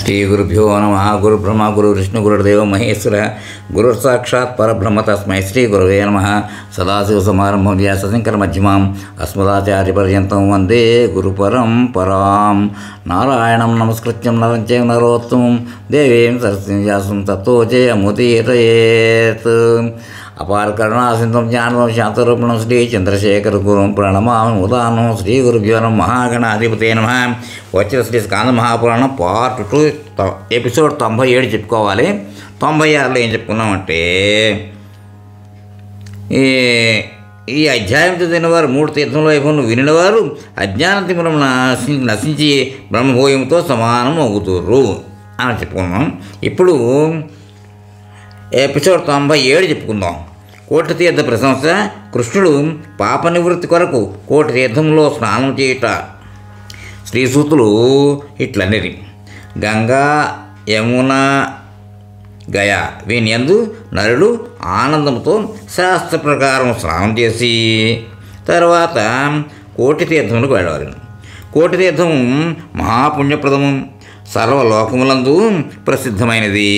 శ్రీ గురుభ్యో నమః. గురు బ్రహ్మ గురు విష్ణు గురుదేవ మహేశ్వర గురు సాక్షాత్ పరబ్రహ్మ తస్మై శ్రీ గురవే నమః. సదాశివ సమారంభం వ్యాసశంకర మధ్యమాం అస్మదాచార్య పర్యంతం వందే గురు పరంపరాం. నారాయణం నమస్కృత్యం నరం చైవ నరోత్తమం దేవీం సరస్వతీం వ్యాసం తతో జయముదీరయేత్. అపార కరుణాసింధం జ్ఞానం శాంతరూపణం శ్రీ చంద్రశేఖర గురుం ప్రణమామి ఉదానం. శ్రీ గురుభ్యో నమః. మహాగణాధిపతే నమః. వచ్చిన శ్రీ స్కాంద మహాపురాణం పార్ట్ 2 ఎపిసోడ్ 97 చెప్పుకోవాలి. 96లో ఏం చెప్పుకున్నామంటే, ఈ అధ్యాయం చదివిన వారు 3 తీర్థముల వైభవం వినినవారు అజ్ఞాన తిమిరం నశించి బ్రహ్మభోయంతో సమానం అవుతుర్రు అని చెప్పుకున్నాం. ఇప్పుడు ఎపిసోడ్ 97 చెప్పుకుందాం. కోటి తీర్థ ప్రశంస. కృష్ణుడు పాప నివృత్తి కొరకు కోటి తీర్థంలో స్నానం చేయుట. శ్రీసూతులు ఇట్లనేది: గంగా యమున గయ వీనియందు నరుడు ఆనందంతో శాస్త్ర ప్రకారం స్నానం చేసి తర్వాత కోటి తీర్థములకు వెళ్ళవాలి. కోటి తీర్థం మహాపుణ్యప్రదము, సర్వలోకములందు ప్రసిద్ధమైనది,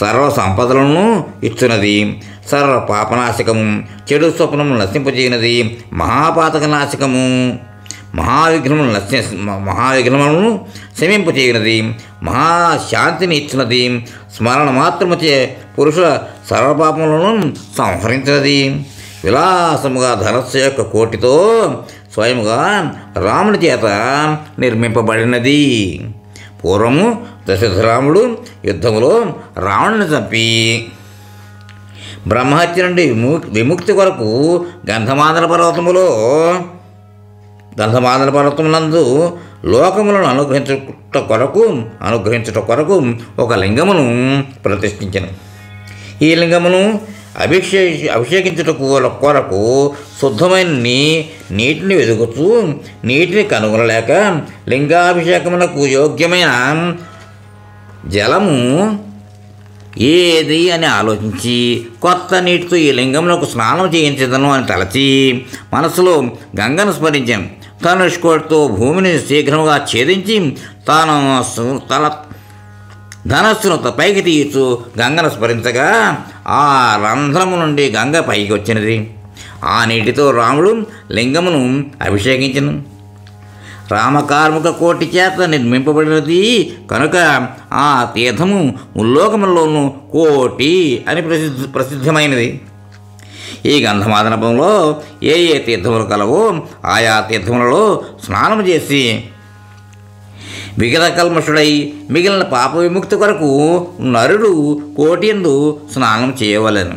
సర్వ సంపదలను ఇస్తున్నది, సర్వ పాపనాశకము, చెడు స్వప్నము నశింపజేయనది, మహాపాతక నాశకము, మహావిఘ్నములను శమింపచేయనది, మహాశాంతిని ఇచ్చినది, స్మరణ మాత్రముచే పురుషుల సర్వపాపములను సంహరించినది, విలాసముగా ధనస్సు యొక్క కోటితో స్వయముగా రాముని చేత నిర్మింపబడినది. పూర్వము దశరథరాముడు యుద్ధములో రావణుని చంపి బ్రహ్మహత్య నుండి విముక్తి కొరకు గంధమాదన పర్వతమునందు లోకములను అనుగ్రహించుట కొరకు ఒక లింగమును ప్రతిష్ఠించెను. ఈ లింగమును అభిషేకించుట కొరకు శుద్ధమైన నీటిని వెతుకుతూ నీటిని కనుగొనలేక లింగాభిషేకమునకు యోగ్యమైన జలము ఏది అని ఆలోచించి కొత్త నీటితో ఈ లింగమునకు స్నానం చేయించదను అని తలచి మనసులో గంగను స్మరించాను. ధనుష్కోటితో భూమిని శీఘ్రముగా ఛేదించి తాను ధనస్సును పైకి తీయచ్చు గంగను స్మరించగా ఆ రంధ్రము నుండి గంగ పైకి వచ్చినది. ఆ నీటితో రాముడు లింగమును అభిషేకించను. రామకార్ముక కోటి చేత నిర్మింపబడినది కనుక ఆ తీర్థము ముల్లోకముల్లోనూ కోటి అని ప్రసిద్ధమైనది. ఈ గంధమాదనపంలో ఏ తీర్థములు కలవో ఆయా తీర్థములలో స్నానం చేసి విగత కల్మషుడై మిగిలిన పాప విముక్తి కొరకు నరుడు కోటియందు స్నానం చేయవలెను.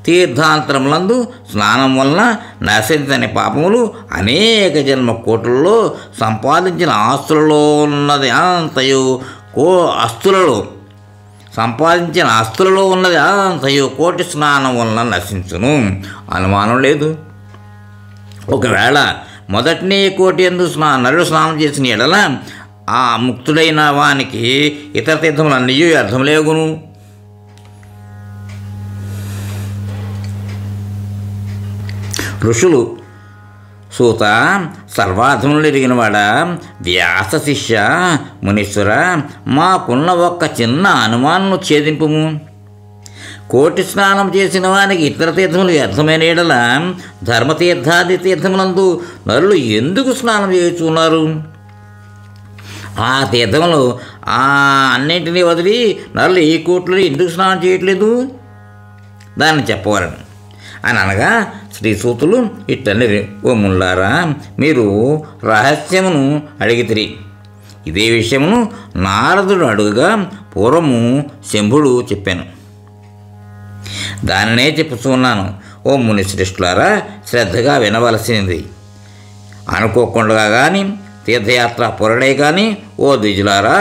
తీర్థాంతరములందు స్నానం వలన నశించని పాపములు అనేక జన్మ కోటుల్లో సంపాదించిన ఆస్తులలో ఉన్నది అంతయు కోటి స్నానం వలన నశించును. అనుమానం లేదు. ఒకవేళ మొదటినే కోటి యందు నరుడు స్నానం చేసిన ఎడల ఆ ముక్తుడైన వానికి ఇతర తీర్థములన్నీ అర్థములేగును. ఋషులు: సూత, సర్వార్థములు ఎరిగినవాడ, వ్యాస శిష్య, మునీశ్వర, మాకున్న ఒక్క చిన్న అనుమానము ఛేదింపుము. కోటి స్నానం చేసిన వానికి ఇతర తీర్థములు వ్యర్థమైన ఎడల ధర్మతీర్థాది తీర్థములందు నరులు ఎందుకు స్నానం చేయుచున్నారు? ఆ తీర్థములు అన్నింటినీ వదిలి నరులు ఈ కోట్లు ఎందుకు స్నానం చేయట్లేదు దాన్ని చెప్పవాలని అని అనగా శ్రీసూతులు ఇట్లనేది: ఓ ముల్లారా, మీరు రహస్యమును అడిగితిరి. ఇదే విషయమును నారదుడు అడుగగా పూర్వము శంభుడు చెప్పాను. దానినే చెప్పుతున్నాను. ఓ ముని శ్రేష్ఠులారా, శ్రద్ధగా వినవలసింది. అనుకోకుండా కానీ తీర్థయాత్ర పొరడే కానీ ఓ ద్విజులారా,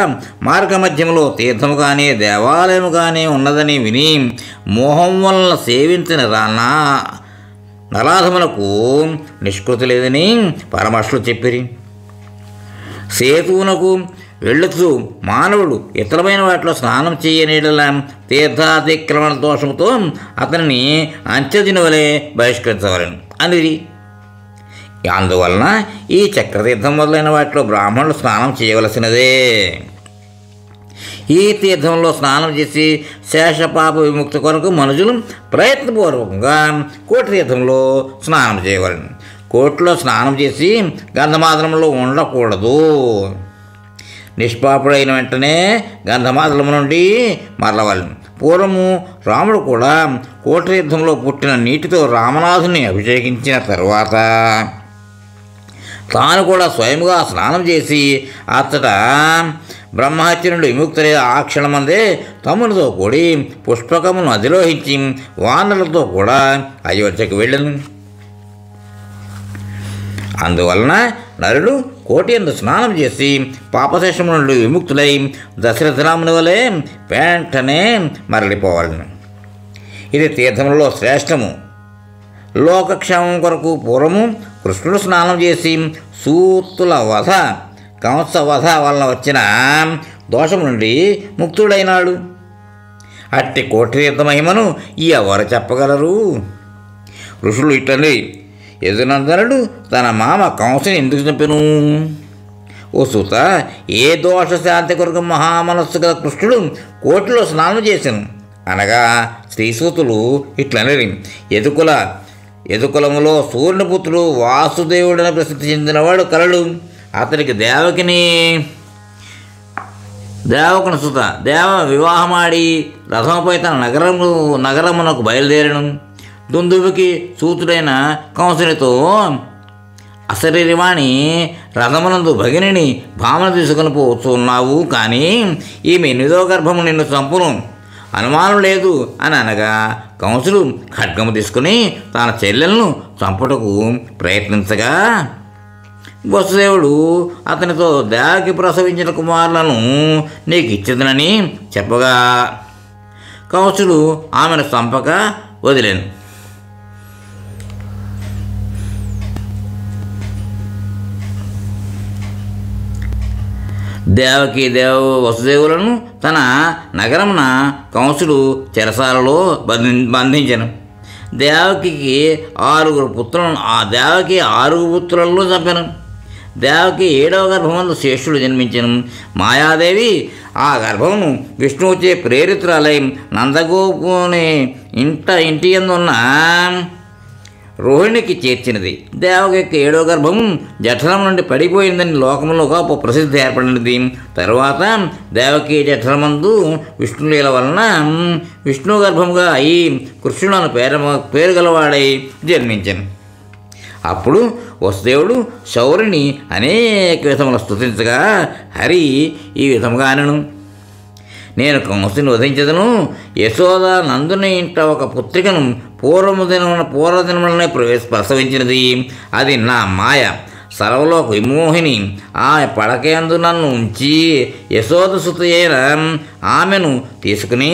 మార్గమధ్యంలో తీర్థము కానీ దేవాలయము కానీ ఉన్నదని విని మోహం వలన సేవించిన నరాధములకు నిష్కృతి లేదని పరమర్షులు చెప్పిరి. సేతువునకు వెళ్ళుతూ మానవుడు ఇతరమైన వాటిలో స్నానం చేయనేడల తీర్థాతిక్రమణ దోషముతో అతనిని అంచెదిన వలె బహిష్కరించవలను అనేది. అందువలన ఈ చక్రతీర్థం మొదలైన వాటిలో బ్రాహ్మణులు స్నానం చేయవలసినదే. ఈ తీర్థంలో స్నానం చేసి శేషపాప విముక్తి కొరకు మనుషులు ప్రయత్నపూర్వకంగా కోటి తీర్థంలో స్నానం చేయవలను. కోటిలో స్నానం చేసి గంధమాదనంలో ఉండకూడదు. నిష్పాపుడైన వెంటనే గంధమాదనం నుండి మరలవలను. పూర్వము రాముడు కూడా కోటి తీర్థంలో పుట్టిన నీటితో రామనాథుని అభిషేకించిన తరువాత తాను కూడా స్వయంగా స్నానం చేసి అచ్చట బ్రహ్మహత్య నుండి విముక్తులై ఆ క్షణమందే తమ్మునితో కూడి పుష్పకమును అధిరోహించి వానరులతో కూడా అయోధ్యకు వెళ్ళను. అందువలన నరుడు కోటి యందు స్నానం చేసి పాపశేషము నుండి విముక్తులై దశరథరాముని వలె వెంటనే మరలిపోవాలను. ఇది తీర్థములలో శ్రేష్టము. లోకక్షేమం కొరకు పూర్వము కృష్ణుడు స్నానం చేసి సూతుల వధ కంస వధ వలన వచ్చిన దోషం నుండి ముక్తుడైనాడు. అట్టి కోటి తీర్థ మహిమను ఎవరు చెప్పగలరు? ఋషులు ఇట్లని, యదునందనుడు తన మామ కంసుని ఎందుకు చంపెను? ఓ సూత, ఏ దోష శాంతి కొరకు మహామనస్సు గల కృష్ణుడు కోటిలో స్నానం చేశాను అనగా శ్రీసూతులు ఇట్లనరి, యదుకులములో సూర్యపుత్రుడు వాసుదేవుడని ప్రసిద్ధి చెందినవాడు కలడు. అతనికి దేవకుని సుత దేవ వివాహమాడి రథముపై తన నగరమునకు బయలుదేరను. దుందుబికి సూతుడైన కంసునితో, అశరీరవాణి రథమునందు భగిని భామను తీసుకొని పోతున్నావు, కానీ ఈమె 8వ గర్భము నిన్ను చంపును, అనుమానం లేదు అని అనగా కంసుడు ఖడ్గము తీసుకుని తన చెల్లెలను చంపుటకు ప్రయత్నించగా వసుదేవుడు అతనితో దేవకి ప్రసవించిన కుమారులను నీకు ఇచ్చేదనని చెప్పగా కంసుడు ఆమెను చంపక వదిలేను. దేవకి వసుదేవులను తన నగరమున కంసుడు చెరసాలలో బంధించను. దేవకి 6 పుత్రులను చంపెను. దేవకి 7వ గర్భమందు శేషుడు జన్మించను. మాయాదేవి ఆ గర్భమును విష్ణువుచే ప్రేరితురాలై నందగోపుని ఇంటి యందున్న రోహిణికి చేర్చినది. దేవకి 7వ గర్భము జఠరం నుండి పడిపోయిందని లోకంలో గొప్ప ప్రసిద్ధి ఏర్పడినది. తరువాత దేవకి జఠరమందు విష్ణులీల వలన విష్ణు గర్భముగా అయి కృష్ణులను పేరు గలవాడై జన్మించను. అప్పుడు వసుదేవుడు శౌరిని అనేక విధముల స్తుతించగా హరి ఈ విధముగా అనను, నేను కంసుని వధించదను. యశోద నందుని ఇంట ఒక పుత్రికను పూర్వదినములనే ప్రసవించినది. అది నా మాయ, సర్వలోక విమోహిని. ఆమె పడకేందు నన్ను ఉంచి యశోద సుత అయిన ఆమెను తీసుకుని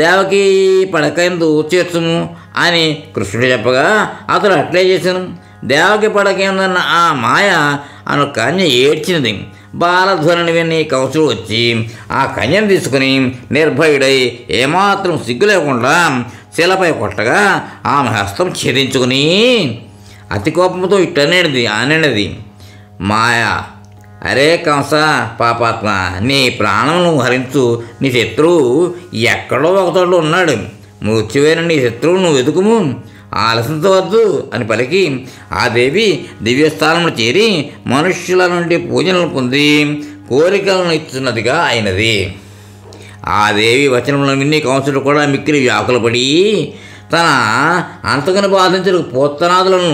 దేవకి పడకేందు చేర్చుము అని కృష్ణుడు చెప్పగా అతడు అట్లే చేశాను. దేవకి పడకేందన్న ఆ మాయ అను కన్య ఏడ్చినది. బాలధ్వనిని విని కంసుడు వచ్చి ఆ కన్యను తీసుకుని నిర్భయుడై ఏమాత్రం సిగ్గు లేకుండా శిలపై కొట్టగా ఆమె హస్తం ఛేదించుకుని అతి కోపంతో అనది, మాయా, అరే కంస పాపాత్మ, నీ ప్రాణమును హరించు. నీ శత్రువు ఎక్కడో ఒకతోడు ఉన్నాడు. మృత్యువైన నీ శత్రువు నువ్వు వెతుకుము, ఆలసించవద్దు అని పలికి ఆ దేవి దివ్యస్థానమును చేరి మనుష్యుల నుండి పూజలను పొంది కోరికలను ఇస్తున్నదిగా అయినది. ఆ దేవి వచనములను విని కంసుడు కూడా మిక్కిలి వ్యాకులపడి తన అంతకుని బాధించిన పోత్తనాదులను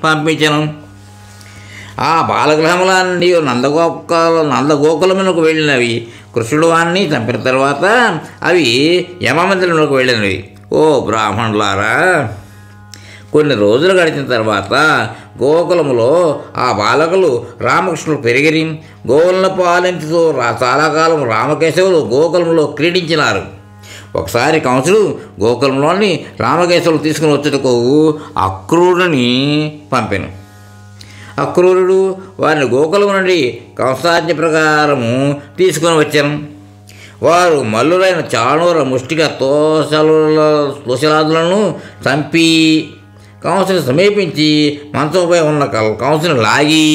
పంపించను. ఆ బాలగ్రహములన్నీ నందగోకులమునకు వెళ్ళినవి. కృష్ణుడు వాణ్ణి చంపిన తర్వాత అవి యమమందిరములకు వెళ్ళినవి. ఓ బ్రాహ్మణులారా, కొన్ని రోజులు గడిచిన తర్వాత గోకులములో ఆ బాలకులు రామకృష్ణులు పెరిగిరి. గోవులను పాలించుతూ చాలా కాలం రామకేశవులు గోకులంలో క్రీడించినారు. ఒకసారి కంసుడు గోకులంలోని రామకేశవులు తీసుకుని వచ్చుటకు అక్రూరుని పంపెను. అక్రూరుడు వారిని గోకులం నుండి కంసాజ్ఞ ప్రకారము తీసుకొని వచ్చాను. వారు మల్లులైన చాణూర ముష్టిక తోషలాదులను చంపి కంసుని సమీపించి మంచంపై ఉన్న కంసుని లాగి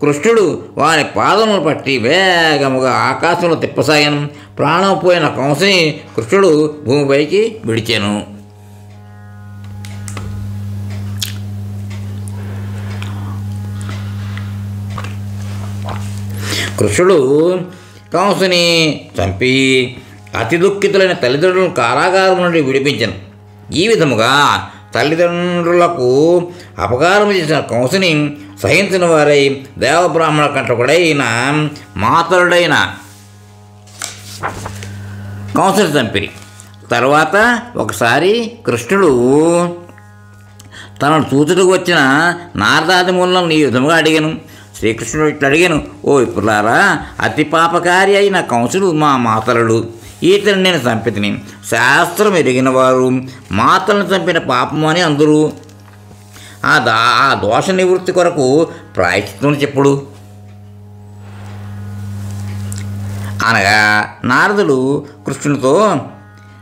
కృష్ణుడు వాని పాదములు పట్టి వేగముగా ఆకాశంలో తిప్పసాగాను. ప్రాణం పోయిన కంసుని కృష్ణుడు భూమిపైకి విడిచాను. కృష్ణుడు కంసుని చంపి అతి దుఃఖితులైన తల్లిదండ్రులను కారాగారం నుండి విడిపించను. ఈ విధముగా తల్లిదండ్రులకు అపకారం చేసిన కంసుని సహించిన వారై దేవబ్రాహ్మణ కంటకుడైన మాతరుడైన కంసుని చంపిరి. తరువాత ఒకసారి కృష్ణుడు తనను చూచుటకు వచ్చిన నారదాది మూలను ఈ విధముగా అడిగాను. శ్రీకృష్ణుడు ఇట్లా అడిగాను, ఓ విప్రులారా, అతి పాపకారి అయిన కంసుడు మా మాతలుడు. ఈతని నేను చంపితిని. శాస్త్రం ఎరిగిన వారు మాతలను చంపిన పాపము అని అందరూ. ఆ దోష నివృత్తి కొరకు ప్రాయశ్చిత్తం చెప్పుడు అనగా నారదుడు కృష్ణునితో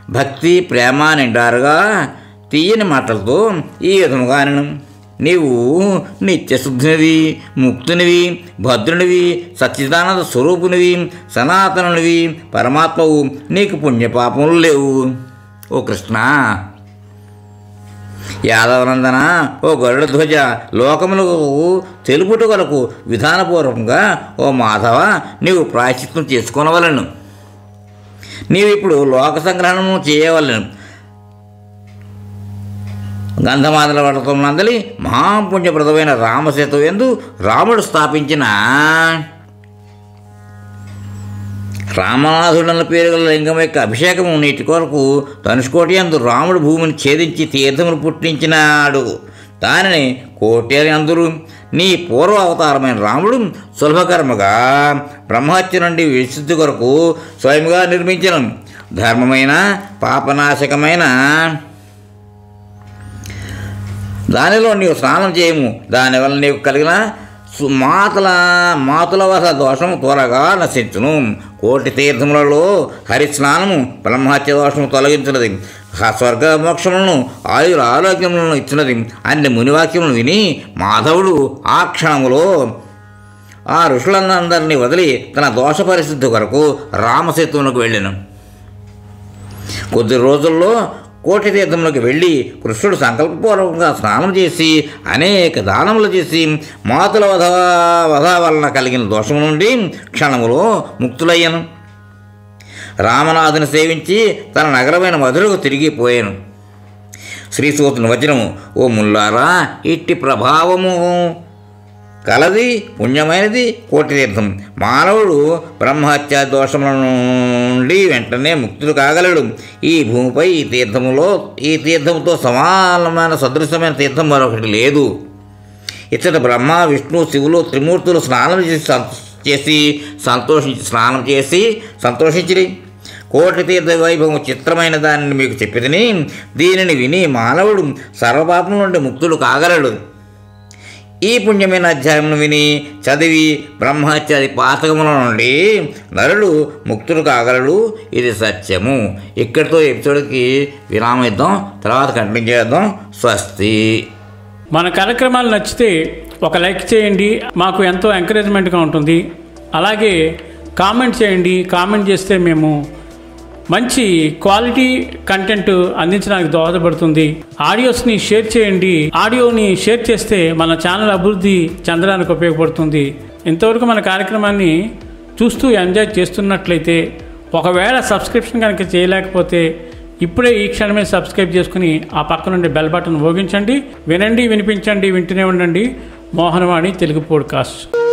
భక్తి ప్రేమ నిండారుగా తీయని మాటలతో ఈ విధముగా అనను. నీవు నిత్యశుద్ధినివి, ముక్తునివి, భద్రునివి, సచ్చిదానంద స్వరూపునివి, సనాతనునివి, పరమాత్మవు. నీకు పుణ్యపాపములు లేవు. ఓ కృష్ణ, యాదవనందన, ఓ గరుడ ధ్వజ, లోకములకు తెలుపుట కొరకు విధానపూర్వకంగా ఓ మాధవ నీవు ప్రాయశ్చిత్తం చేసుకోనవలను. నీవిప్పుడు లోక సంగ్రహణము చేయవలను. గంధమాదల వర్తనందలి మహాపుణ్యప్రదమైన రామసేతు యందు రాముడు స్థాపించిన రామనాథుడన్న పేరు గల లింగం యొక్క అభిషేకము నీటి కొరకు ధనుష్కోటి యందు రాముడు భూమిని ఛేదించి తీర్థమును పుట్టించినాడు. దానిని కోటేరి అందరూ. నీ పూర్వ అవతారమైన రాముడు సులభకర్మగా బ్రహ్మహత్య నుండి విశుద్ధి కొరకు స్వయంగా నిర్మించిన ధర్మమైన పాపనాశకమైన దానిలో నీవు స్నానం చేయము. దానివల్ల నీకు కలిగిన మాతుల వస దోషము త్వరగా నశించును. కోటి తీర్థములలో హరిస్నానము బ్రహ్మహత్య దోషము తొలగించినది. స్వర్గ మోక్షములను ఆయుర ఆరోగ్యములను ఇచ్చినది. అన్ని మునివాక్యములను విని మాధవుడు ఆ క్షణములో ఆ ఋషులందరినీ వదిలి తన దోష పరిస్థితి కొరకు రామసేతువునకు వెళ్ళాను. కొద్ది రోజుల్లో కోటి తీర్థములకు వెళ్ళి కృష్ణుడు సంకల్పపూర్వకంగా స్నానం చేసి అనేక దానములు చేసి మాతుల వధ వలన కలిగిన దోషము నుండి క్షణములో ముక్తులయ్యను. రామనాథుని సేవించి తన నగరమైన మధురకు తిరిగిపోయాను. శ్రీసూతుని వచనము, ఓ ముల్లారా, ఇట్టి ప్రభావము కలది పుణ్యమైనది కోటి తీర్థం. మానవుడు బ్రహ్మహత్యా దోషముల నుండి వెంటనే ముక్తులు కాగలడు. ఈ భూమిపై ఈ తీర్థముతో సమానమైన సదృశమైన తీర్థం మరొకటి లేదు. ఇచ్చట బ్రహ్మ విష్ణు శివులు త్రిమూర్తులు స్నానం చేసి సంతోషించిరి. కోటి తీర్థ వైభవం చిత్రమైన దానిని మీకు చెప్పితిని. దీనిని విని మానవుడు సర్వపాపం నుండి ముక్తులు కాగలడు. ఈ పుణ్యమైన అధ్యాయమును విని చదివి బ్రహ్మహత్యాది పాతకముల నుండి నరుడు ముక్తుడు కాగలడు. ఇది సత్యము. ఇక్కడితో ఎపిసోడ్కి విరామం ఇద్దాం. తర్వాత కంటిన్యూ చేద్దాం. స్వస్తి. మన కార్యక్రమాలు నచ్చితే ఒక లైక్ చేయండి, మాకు ఎంతో ఎంకరేజ్మెంట్గా ఉంటుంది. అలాగే కామెంట్ చేయండి. కామెంట్ చేస్తే మేము మంచి క్వాలిటీ కంటెంట్ అందించడానికి దోహదపడుతుంది. ఆడియోస్ని షేర్ చేయండి. ఆడియోని షేర్ చేస్తే మన ఛానల్ అభివృద్ధి చెందడానికి ఉపయోగపడుతుంది. ఇంతవరకు మన కార్యక్రమాన్ని చూస్తూ ఎంజాయ్ చేస్తున్నట్లయితే, ఒకవేళ సబ్స్క్రిప్షన్ కనుక చేయలేకపోతే ఇప్పుడే ఈ క్షణమే సబ్స్క్రైబ్ చేసుకుని ఆ పక్క నుండి బెల్ బటన్ మోగించండి. వినండి, వినిపించండి, వింటూనే ఉండండి. మోహనవాణి తెలుగు పోడ్కాస్ట్.